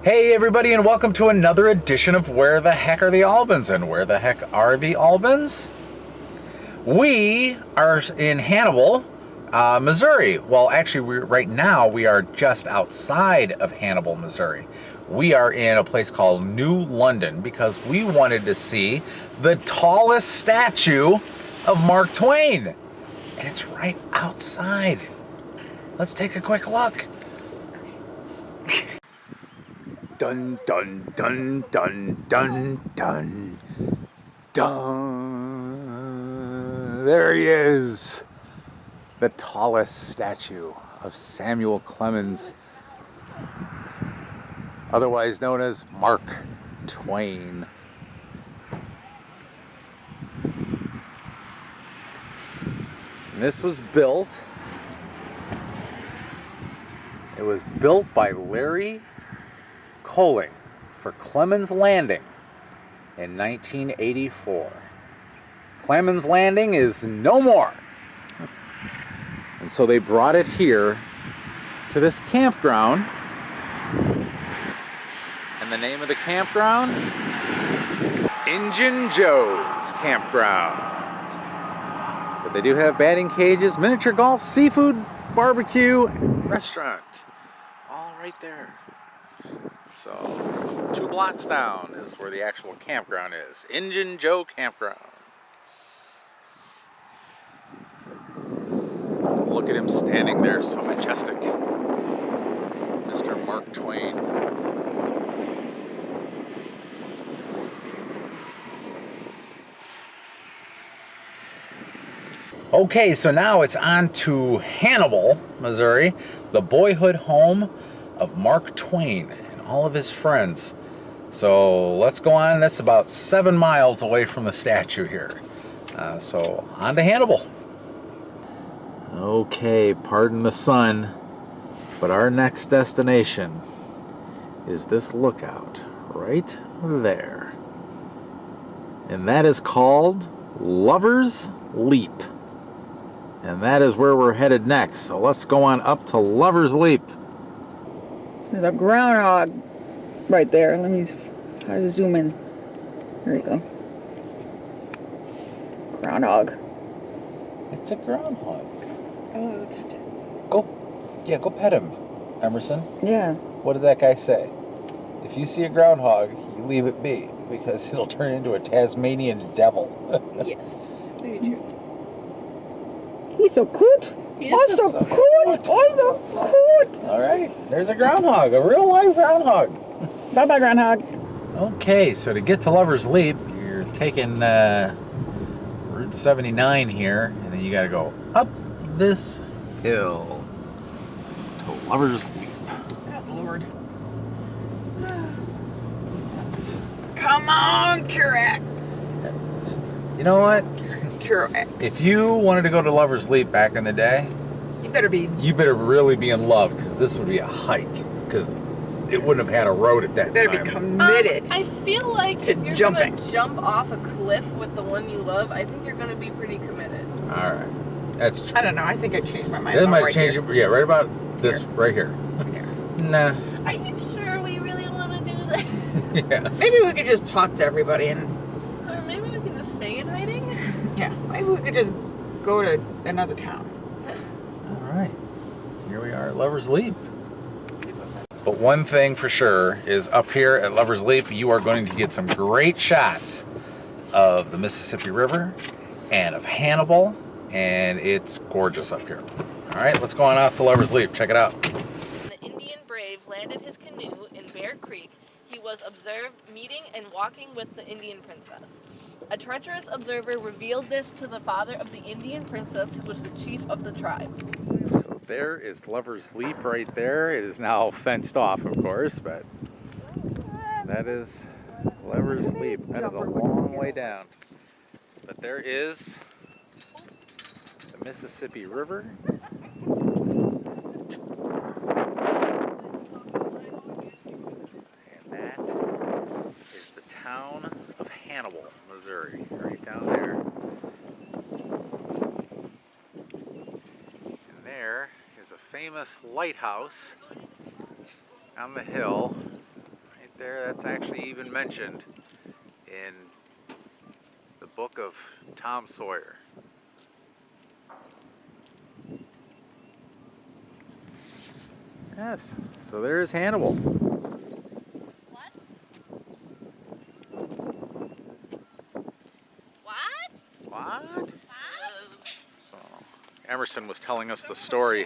Hey everybody, and welcome to another edition of Where the Heck Are the Albans? And where the heck are the Albans? We are in Hannibal, Missouri. Well, actually, right now we are just outside of Hannibal, Missouri. We are in a place called New London because we wanted to see the tallest statue of Mark Twain. And it's right outside. Let's take a quick look. Dun, dun, dun, dun, dun, dun, dun. There he is. The tallest statue of Samuel Clemens, otherwise known as Mark Twain. And this was built. It was built by Larry Coling for Clemens Landing in 1984. Clemens Landing is no more. And so they brought it here to this campground. And the name of the campground? Injun Joe's Campground. But they do have batting cages, miniature golf, seafood, barbecue, and restaurant. All right there. So, 2 blocks down is where the actual campground is. Injun Joe Campground. Look at him standing there, so majestic. Mr. Mark Twain. Okay, so now it's on to Hannibal, Missouri, the boyhood home of Mark Twain and all of his friends. So let's go on. That's about 7 miles away from the statue here. So on to Hannibal. Okay, pardon the sun, but our next destination is this lookout right there. And that is called Lover's Leap. And that is where we're headed next. So let's go on up to Lover's Leap. There's a groundhog right there. Let me try to zoom in. There you go. Groundhog. It's a groundhog. Oh, touch it. Go pet him, Emerson. Yeah. What did that guy say? If you see a groundhog, you leave it be, because it'll turn into a Tasmanian devil. Yes. Very true. He's so cute. Oh, so cute. Oh, so cute. All right, there's a groundhog, a real live groundhog. Bye-bye, groundhog. Okay, so to get to Lover's Leap, you're taking Route 79 here, and then you got to go up this hill to Lover's Leap. Good Lord. Come on, Curate. You know what? Curate. If you wanted to go to Lover's Leap back in the day, You better really be in love, because this would be a hike, because it wouldn't have had a road at that be time. committed. I feel like to if you're jumping. gonna jump off a cliff with the one you love, I think you're gonna be pretty committed. All right, that's true. I don't know. I think I changed my mind. That about might right change here. it. Yeah, right about this Here. right here. Here. Nah. Are you sure we really want to do that? Yeah. Maybe we could just talk to everybody and Or maybe we can just stay in hiding? yeah. Maybe we could just go to another town. All right. Here we are at Lover's Leap. But one thing for sure is up here at Lover's Leap, you are going to get some great shots of the Mississippi River and of Hannibal, and it's gorgeous up here. All right, let's go on out to Lover's Leap. Check it out. When the Indian brave landed his canoe in Bear Creek, he was observed meeting and walking with the Indian princess. A treacherous observer revealed this to the father of the Indian princess, who was the chief of the tribe. So there is Lover's Leap right there. It is now fenced off, of course, but that is Lover's Leap. That is a long way down. But there is the Mississippi River. And that is the town of Hannibal, Missouri, right down there. And there is a famous lighthouse on the hill there, that's actually even mentioned in the book of Tom Sawyer. Yes, so there's Hannibal. What? What? What? So Emerson was telling us the story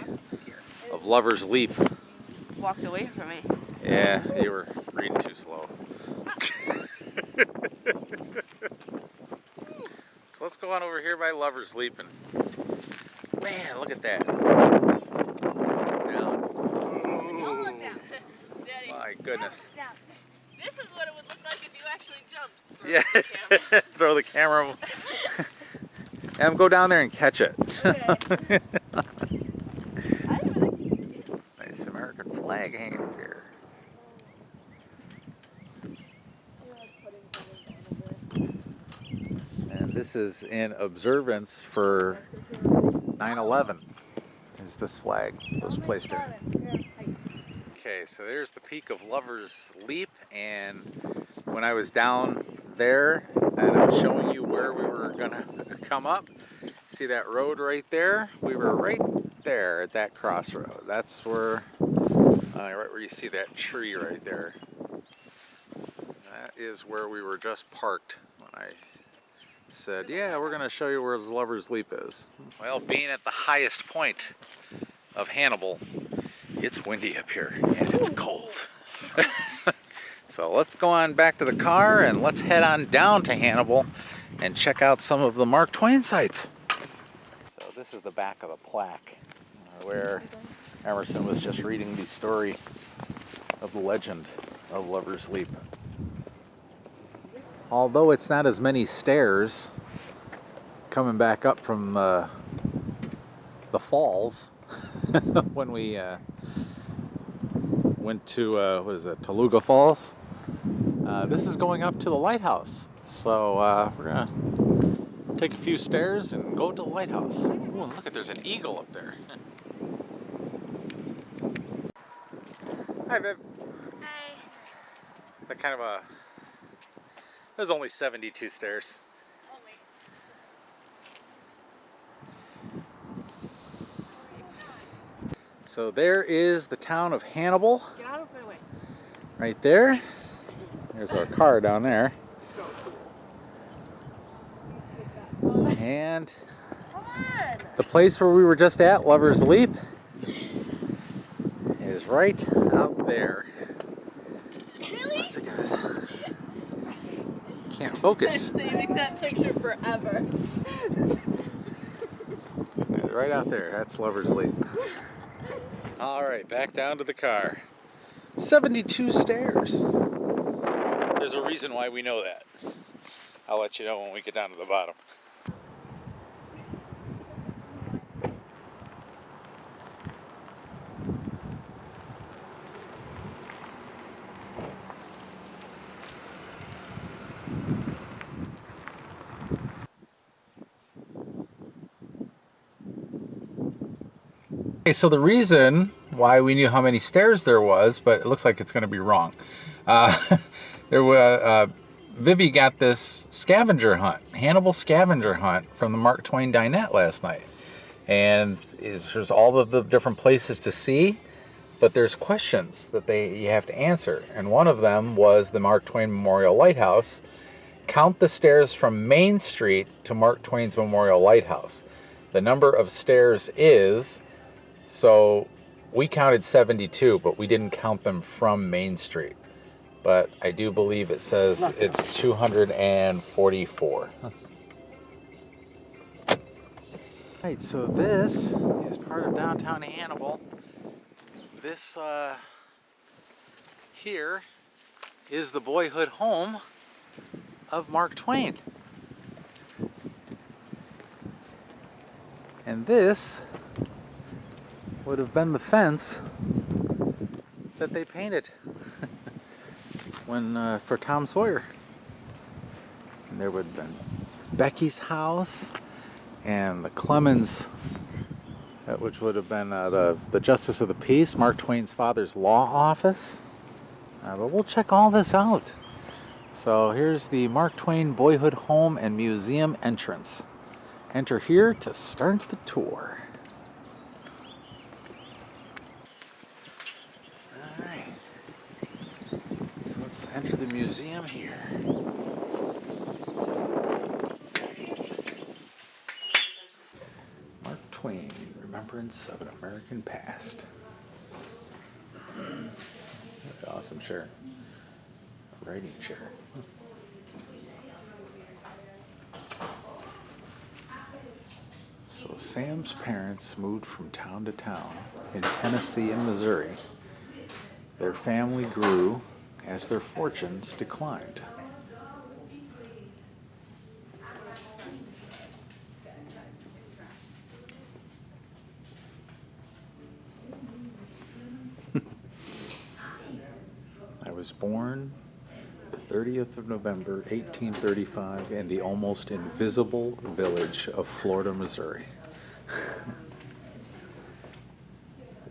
of Lover's Leap. Walked away from me. Yeah, you were reading too slow. So let's go on over here by Lover's Leap and man, look at that. Down. Don't look down. Daddy. My goodness. Down. This is what it would look like if you actually jumped. Yeah, throw the camera. Have him go down there and catch it. Okay. I didn't really... Nice American flag hanging up here. And this is in observance for 9/11. Is this flag that was placed here? Okay, so there's the peak of Lover's Leap, and when I was down there and I was showing you where we were gonna come up, see that road right there? We were right there at that crossroad. That's where, right where you see that tree right there. That is where we were just parked when I said, yeah, we're gonna show you where Lover's Leap is. Well, being at the highest point of Hannibal, it's windy up here and it's cold. So let's go on back to the car and let's head on down to Hannibal and check out some of the Mark Twain sites. So this is the back of the plaque where Emerson was just reading the story of the legend of Lover's Leap. Although it's not as many stairs coming back up from the falls when we went to what is it, Toluga Falls. This is going up to the Lighthouse, so we're gonna take a few stairs and go to the Lighthouse. Ooh, and look at, there's an eagle up there. Hi, babe. Hi. That kind of a. There's only 72 stairs. So there is the town of Hannibal. Get out of my way. Right there. There's our car down there. So cool. And Come on. the place where we were just at, Lover's Leap, is right out there. Really? What's it, guys? Can't focus. I'm saving that picture forever. Right out there. That's Lover's Leap. All right, back down to the car. 72 stairs. There's a reason why we know that. I'll let you know when we get down to the bottom. Okay, so the reason why we knew how many stairs there was, but it looks like it's going to be wrong. Vivi got this scavenger hunt, Hannibal scavenger hunt from the Mark Twain dinette last night. And there's all of the different places to see, but there's questions that you have to answer. And one of them was the Mark Twain Memorial Lighthouse. Count the stairs from Main Street to Mark Twain's Memorial Lighthouse. The number of stairs is... So we counted 72, but we didn't count them from Main Street. But I do believe it says it's 244. Right, so this is part of downtown Hannibal. This here is the boyhood home of Mark Twain. And this would have been the fence that they painted when for Tom Sawyer. And there would have been Becky's house and the Clemens, which would have been the Justice of the Peace, Mark Twain's father's law office. But we'll check all this out. So here's the Mark Twain Boyhood Home and Museum entrance. Enter here to start the tour. All right. So let's enter the museum here. Mark Twain, Remembrance of an American Past. Awesome chair. Writing chair. So Sam's parents moved from town to town in Tennessee and Missouri. Their family grew as their fortunes declined. I was born the 30th of November, 1835, in the almost invisible village of Florida, Missouri.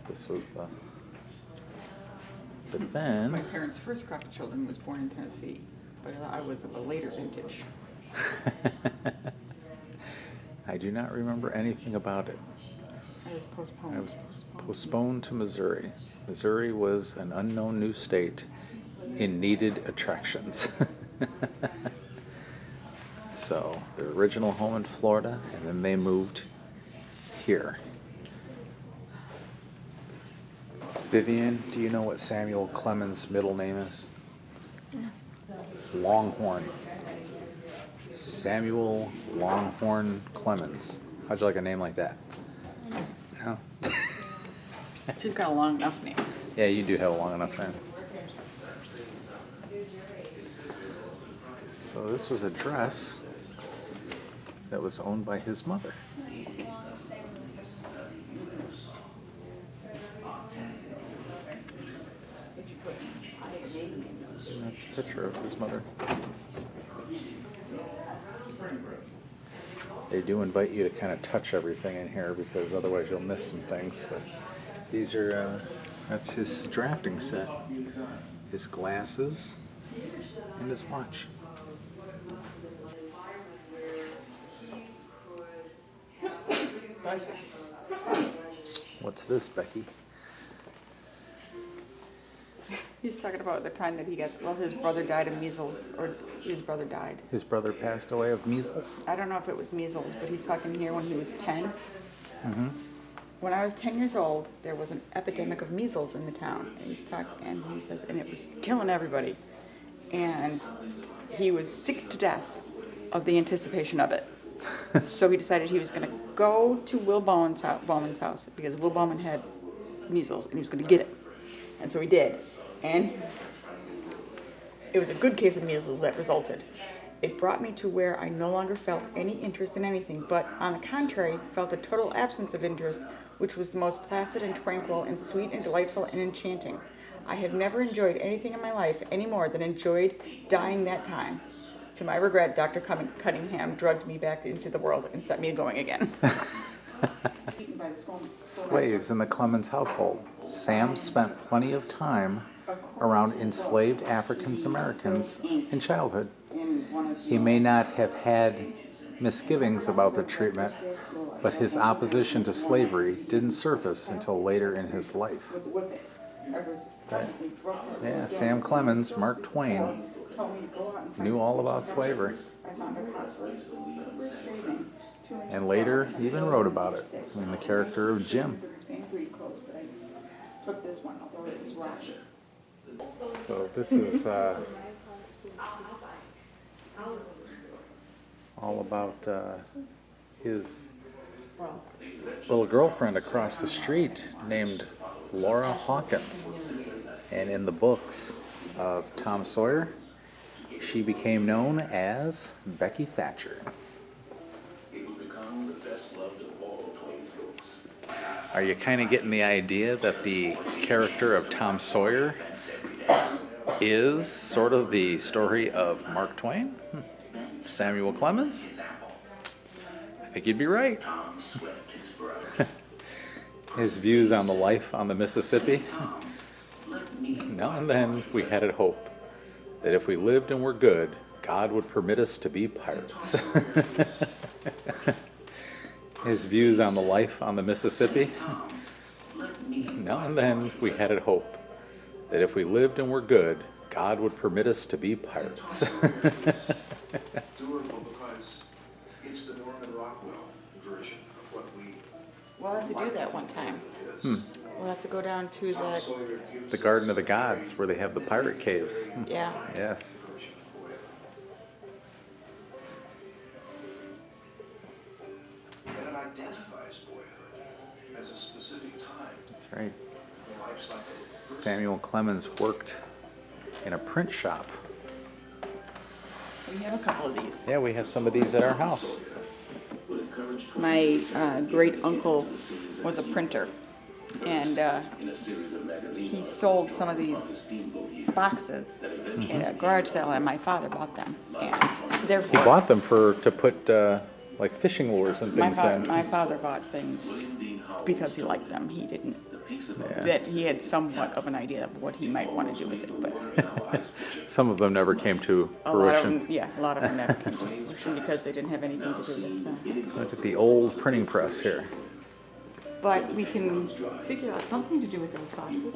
This was the... But then... My parents' first crop of children was born in Tennessee, but I was of a later vintage. I do not remember anything about it. I was postponed. I was postponed to Missouri. Missouri was an unknown new state in needed attractions. So their original home in Florida, and then they moved here. Vivian, do you know what Samuel Clemens' middle name is? Longhorn. Samuel Longhorn Clemens. How'd you like a name like that? No? She's got a long enough name. Yeah, you do have a long enough name. So this was a dress that was owned by his mother. And that's a picture of his mother. They do invite you to kind of touch everything in here because otherwise you'll miss some things. But these are, that's his drafting set, his glasses, and his watch. What's this, Becky? He's talking about the time that he got, well, his brother died of measles, or his brother died. His brother passed away of measles? I don't know if it was measles, but he's talking here when he was 10. Mm-hmm. When I was 10 years old, there was an epidemic of measles in the town. And he says, and it was killing everybody. And he was sick to death of the anticipation of it. So he decided he was going to go to Will Bowman's house because Will Bowman had measles and he was going to get it. And so he did. And it was a good case of measles that resulted. It brought me to where I no longer felt any interest in anything, but on the contrary, felt a total absence of interest, which was the most placid and tranquil and sweet and delightful and enchanting. I have never enjoyed anything in my life any more than enjoyed dying that time. To my regret, Dr. Cunningham drugged me back into the world and set me going again. Slaves in the Clemens household. Sam spent plenty of time around enslaved African Americans in childhood. He may not have had misgivings about the treatment, but his opposition to slavery didn't surface until later in his life. Yeah, Sam Clemens, Mark Twain, knew all about slavery. And later even wrote about it in the character of Jim. So this is all about his little girlfriend across the street named Laura Hawkins. And in the books of Tom Sawyer, she became known as Becky Thatcher. Are you kind of getting the idea that the character of Tom Sawyer is sort of the story of Mark Twain? Samuel Clemens? I think you'd be right. His views on the life on the Mississippi? Now and then we had a hope that if we lived and were good, God would permit us to be pirates. His views on the life on the Mississippi. Now and then we had a hope that if we lived and were good, God would permit us to be pirates. Durable because it's the Norman Rockwell version of what we. We'll have to do that one time. We'll have to go down to The Garden of the Gods, where they have the pirate caves. yeah. Yes. And it identifies boyhood as a specific time. That's right. In the life cycle of a person. Samuel Clemens worked in a print shop. We have a couple of these. Yeah, we have some of these at our house. My great uncle was a printer, and he sold some of these boxes in a garage sale, and my father bought them. And He therefore, bought them to put like fishing lures and things in. my father bought things because he liked them. He didn't. Yeah. That he had somewhat of an idea of what he might want to do with it, but Some of them never came to a lot of fruition. them, yeah, a lot of them never came to fruition because they didn't have anything to do with them. Look at the old printing press here. But we can figure out something to do with those boxes.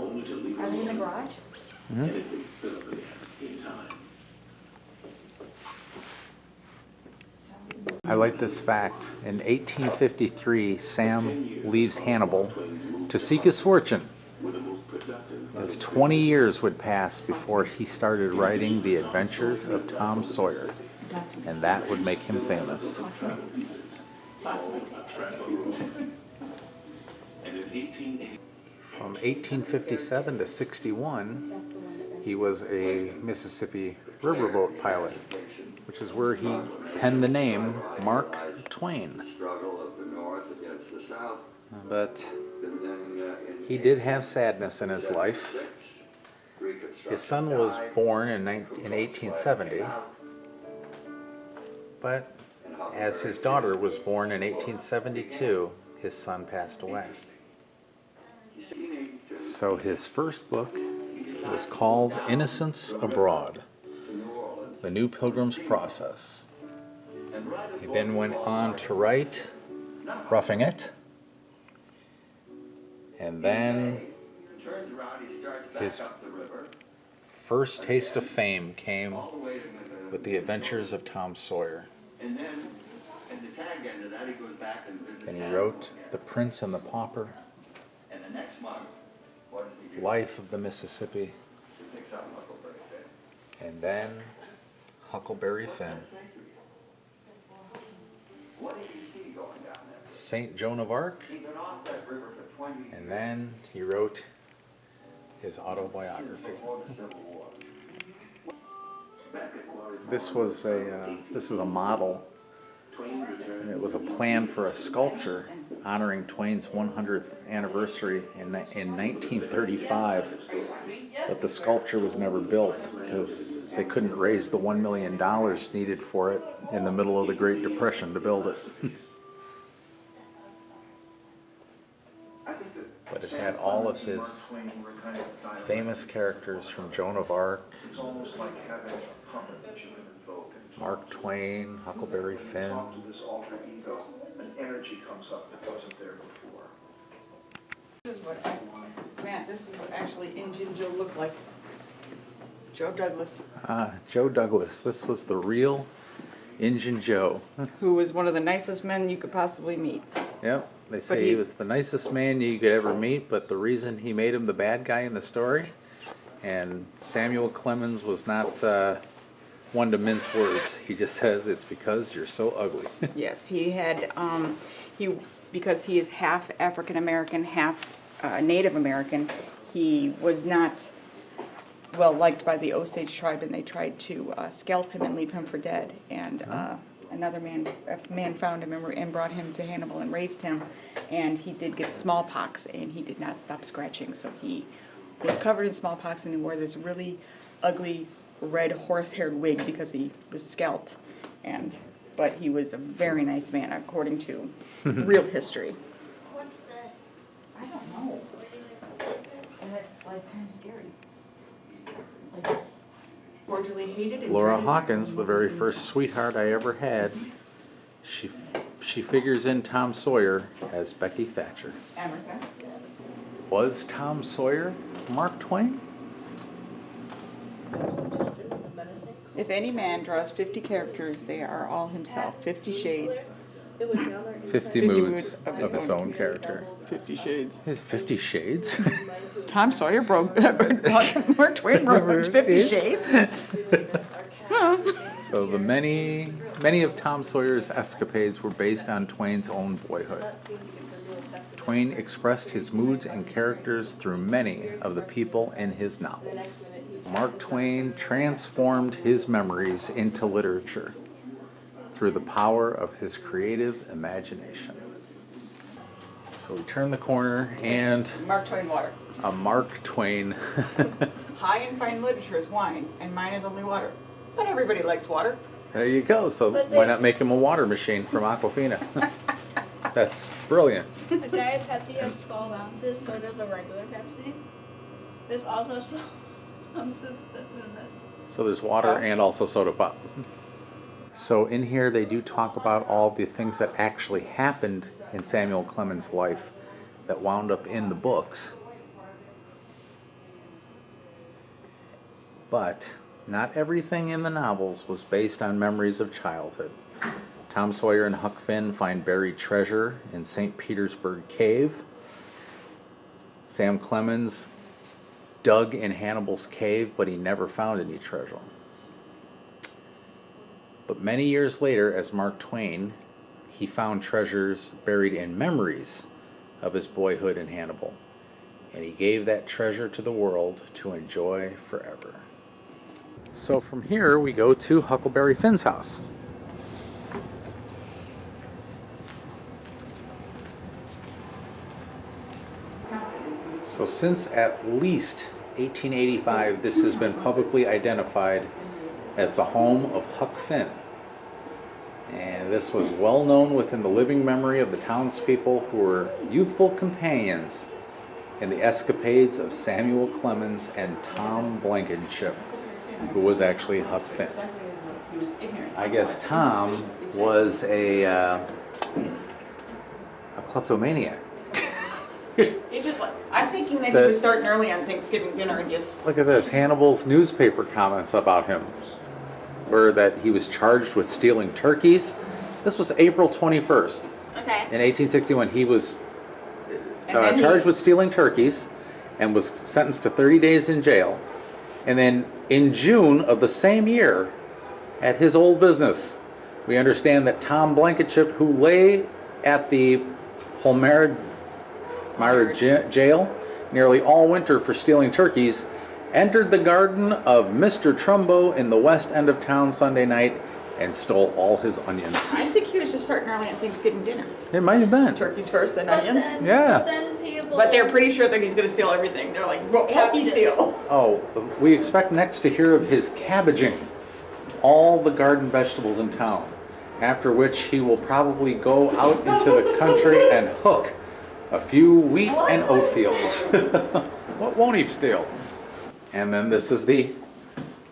Are they in the garage? I like this fact. In 1853, Sam leaves Hannibal to seek his fortune. As 20 years would pass before he started writing The Adventures of Tom Sawyer, and that would make him famous. From 1857 to 61, he was a Mississippi riverboat pilot, which is where he penned the name Mark Twain. But he did have sadness in his life. His son was born in 1870, but as his daughter was born in 1872, his son passed away. So his first book was called Innocents Abroad, The New Pilgrim's Process. He then went on to write Roughing It, and then his first taste of fame came with The Adventures of Tom Sawyer. Then he wrote The Prince and the Pauper, Life of the Mississippi, and then Huckleberry Finn, St. Joan of Arc, and then he wrote his autobiography. This is a model. It was a plan for a sculpture honoring Twain's 100th anniversary in 1935, but the sculpture was never built because they couldn't raise the $1 million needed for it in the middle of the Great Depression to build it. But it had all of his famous characters from Joan of Arc, It's almost like having a puppet that you can invoke. And Mark Twain, Huckleberry Finn. talk to this alter ego, an energy comes up that wasn't there before. This is what actually Injun Joe looked like. Joe Douglas, Joe Douglas. This was the real Injun Joe. who was one of the nicest men you could possibly meet. Yep. They say But he he- was the nicest man you could ever meet, but the reason he made him the bad guy in the story, and Samuel Clemens was not one to mince words. He just says it's because you're so ugly. Yes, he had, because he is half African American, half Native American, he was not well liked by the Osage tribe, and they tried to scalp him and leave him for dead. And a man found him and brought him to Hannibal and raised him, and he did get smallpox, and he did not stop scratching, so he was covered in smallpox, and he wore this really ugly red horse-haired wig because he was scalped. But he was a very nice man, according to real history. What's this? I don't know. And it's like kind of scary. Cordially hated and Laura dreaded Hawkins, the by very mothers first sweetheart I ever had, she figures in Tom Sawyer as Becky Thatcher. and Emerson. Was Tom Sawyer Mark Twain? If any man draws 50 characters, they are all himself. 50 shades. 50 moods of his own character. 50 shades. His 50 Shades? Tom Sawyer broke. Mark Twain wrote 50 Shades. So the many of Tom Sawyer's escapades were based on Twain's own boyhood. Twain expressed his moods and characters through many of the people in his novels. Mark Twain transformed his memories into literature through the power of his creative imagination. So we turn the corner and Mark Twain water. a Mark Twain. High and fine literature is wine, and mine is only water. But everybody likes water. There you go. So why not make him a water machine from Aquafina? That's brilliant. A Diet Pepsi has 12 ounces, so does a regular Pepsi. This also has 12 ounces, this and this. So there's water and also soda pop. So in here they do talk about all the things that actually happened in Samuel Clemens' life that wound up in the books. But not everything in the novels was based on memories of childhood. Tom Sawyer and Huck Finn find buried treasure in St. Petersburg Cave. Sam Clemens dug in Hannibal's cave, but he never found any treasure. But many years later, as Mark Twain, he found treasures buried in memories of his boyhood in Hannibal. And he gave that treasure to the world to enjoy forever. So from here, we go to Huckleberry Finn's house. So since at least 1885, this has been publicly identified as the home of Huck Finn. And this was well known within the living memory of the townspeople who were youthful companions in the escapades of Samuel Clemens and Tom Blankenship, who was actually Huck Finn. I guess Tom was a kleptomaniac. He just like, I'm thinking that he was starting early on Thanksgiving dinner and just. Look at this, Hannibal's newspaper comments about him were that he was charged with stealing turkeys. This was April 21st. Okay. In 1861, he was charged with stealing turkeys and was sentenced to 30 days in jail. And then in June of the same year, at his old business, we understand that Tom Blankenship, who lay at the Palmyra jail nearly all winter for stealing turkeys, entered the garden of Mr. Trumbo in the west end of town Sunday night and stole all his onions. I think he was just starting early on Thanksgiving dinner. It might have been. Turkeys first, then onions. Yeah. But they're pretty sure that he's going to steal everything. They're like, what can he steal? Oh, we expect next to hear of his cabbaging all the garden vegetables in town, after which he will probably go out into the country and hook a few wheat and oat fields. What won't he steal? And then this is the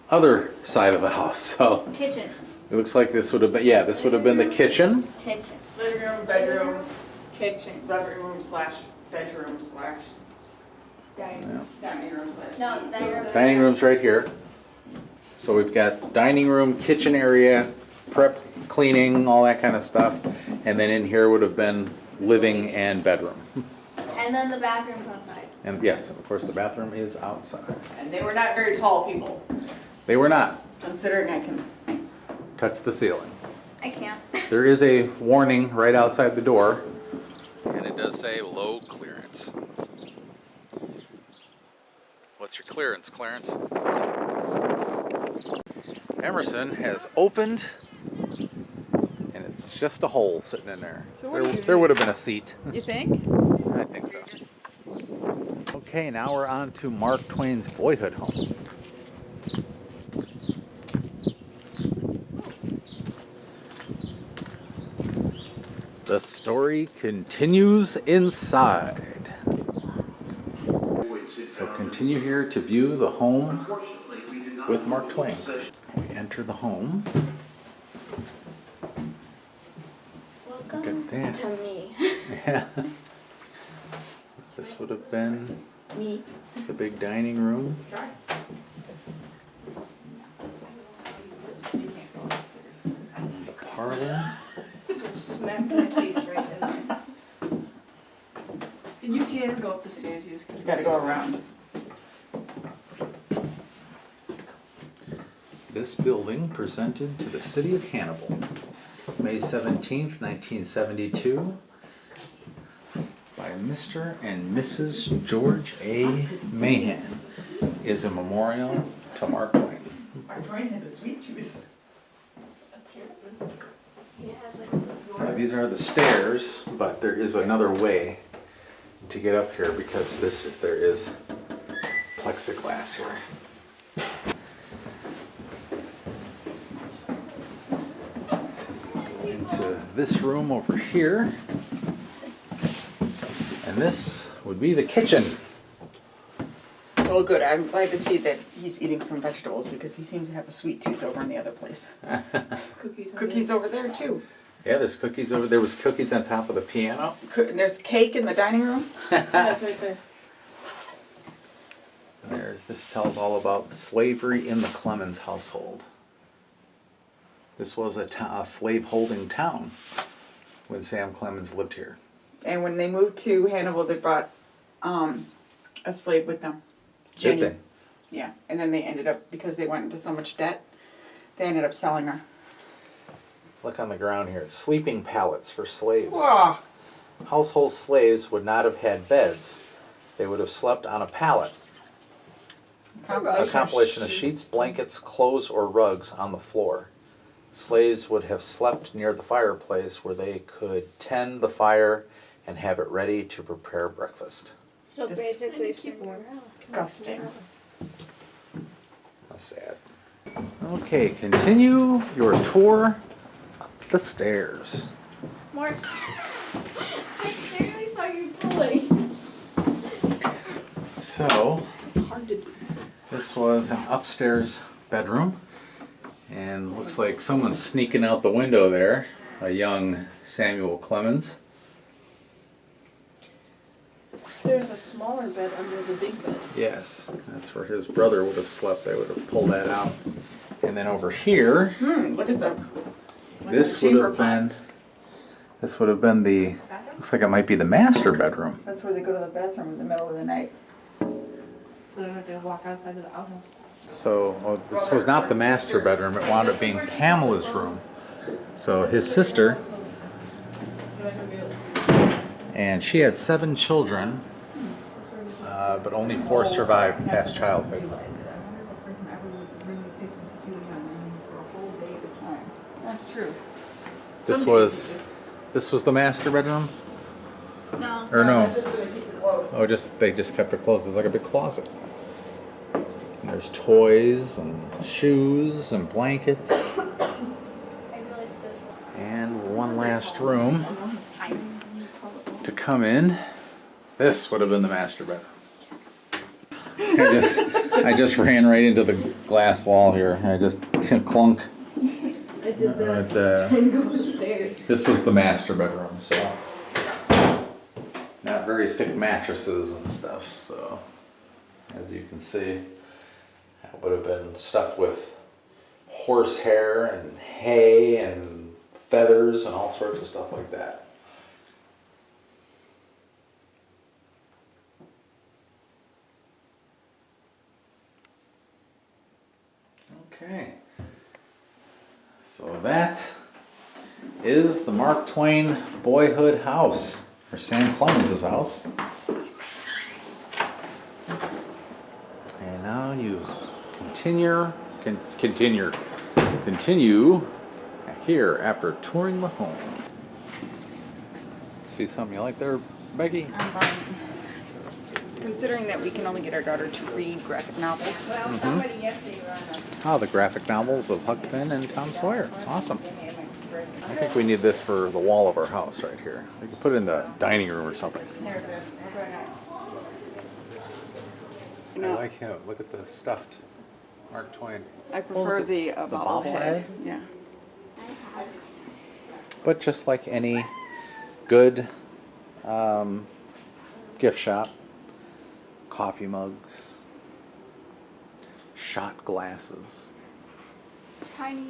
other side of the house. So Kitchen. it looks like this would have been, yeah, this would have been the kitchen. Kitchen. Living room, bedroom, kitchen, living room slash bedroom slash dining room slash. No, dining room. Dining room's right here. So we've got dining room, kitchen area, prep, cleaning, all that kind of stuff. And then in here would have been living and bedroom. And then the bathroom's outside. And yes, of course, the bathroom is outside. And they were not very tall people, They were not. considering I can. Touch the ceiling. I can't. There is a warning right outside the door. And it does say low clearance. What's your clearance, Clarence? Emerson has opened, and it's just a hole sitting in there. So what do you There do? would have been a seat. You think? I think so. Okay, now we're on to Mark Twain's boyhood home. The story continues inside. So continue here to view the home with Mark Twain. We enter the home. Welcome that. to me. Yeah. This would have been Me. the big dining room. The parlor. Smack my face right in there. And you can't go up the stairs. You just You gotta go around. This building presented to the city of Hannibal, May 17th, 1972, by Mr. and Mrs. George A. Mahan, is a memorial to Mark Twain. Mark Twain had a sweet tooth. These are the stairs, but there is another way to get up here because there is plexiglass here. Into this room over here, and this would be the kitchen. Oh, good. I'm glad to see that he's eating some vegetables because he seems to have a sweet tooth over in the other place. Cookies over there too. Yeah, there's cookies over there. Was cookies on top of the piano. And there's cake in the dining room. That's right there. This tells all about slavery in the Clemens household. This was a slave-holding town when Sam Clemens lived here. And when they moved to Hannibal, they brought a slave with them. Did Jenny. they? Yeah, and then they ended up, because they went into so much debt, they ended up selling her. Look on the ground here. Sleeping pallets for slaves. Whoa. Household slaves would not have had beds. They would have slept on a pallet. A compilation of sheets, blankets, clothes, or rugs on the floor. Slaves would have slept near the fireplace where they could tend the fire and have it ready to prepare breakfast. So Dis- basically, Cinderella. Disgusting. How sad. Okay, continue your tour up the stairs. Mark, I clearly saw you pulling. So, It's hard to do. this was an upstairs bedroom, and looks like someone's sneaking out the window there, a young Samuel Clemens. There's a smaller bed under the big bed. Yes, that's where his brother would have slept. They would have pulled that out. And then over here, Look at the. this would have been the, looks like it might be the master bedroom. That's where they go to the bathroom in the middle of the night. So they don't have to walk outside of the outhouse. So this was not the master bedroom. It wound up being Pamela's room. So his sister, and she had 7 children, but only 4 survived past childhood. That's true. This was the master bedroom? No. Or no? It's just gonna keep it closed. Oh, they just kept it closed. It's like a big closet. And there's toys and shoes and blankets. I feel like this one. And one last room to come in. This would have been the master bedroom. I just ran right into the glass wall here. I just clunk. I did that. But, And go upstairs. this was the master bedroom, so not very thick mattresses and stuff. So as you can see, that would have been stuffed with horsehair and hay and feathers and all sorts of stuff like that. Okay, so that is the Mark Twain Boyhood house, or Sam Clemens' house. And now you continue here after touring the home. See something you like there, Becky? I'm fine. Considering that we can only get our daughter to read graphic novels. Well, somebody yesterday ran Oh, the graphic novels of Huck Finn and Tom Sawyer. Awesome. I think we need this for the wall of our house right here. We could put it in the dining room or something. There it is. I like him. Look at the stuffed Mark Twain. I prefer the bobblehead. bobblehead? Yeah. But just like any good gift shop, coffee mugs, shot glasses. Tiny.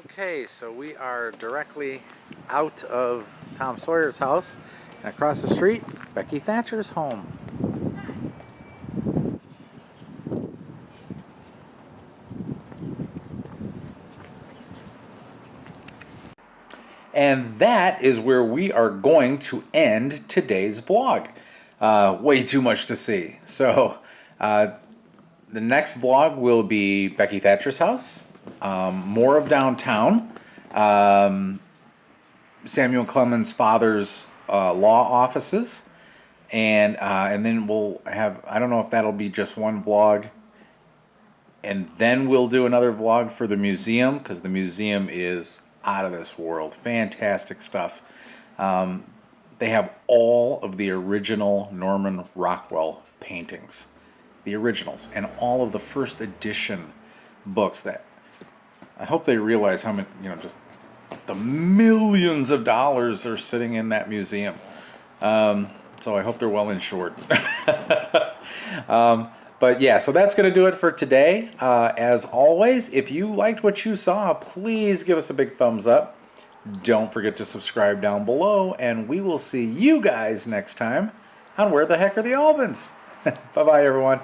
Okay, so we are directly out of Tom Sawyer's house, and across the street, Becky Thatcher's home. And that is where we are going to end today's vlog. Way too much to see. So the next vlog will be Becky Thatcher's house, more of downtown, Samuel Clemens' father's law offices, and then we'll have, I don't know if that'll be just one vlog, and then we'll do another vlog for the museum, because the museum is out of this world. Fantastic stuff. They have all of the original Norman Rockwell paintings, the originals, and all of the first edition books. That I hope they realize how many, just the millions of dollars are sitting in that museum. So I hope they're well insured. But yeah, so that's going to do it for today. As always, if you liked what you saw, please give us a big thumbs up. Don't forget to subscribe down below, and we will see you guys next time on Where the Heck Are the Albans? Bye-bye, everyone.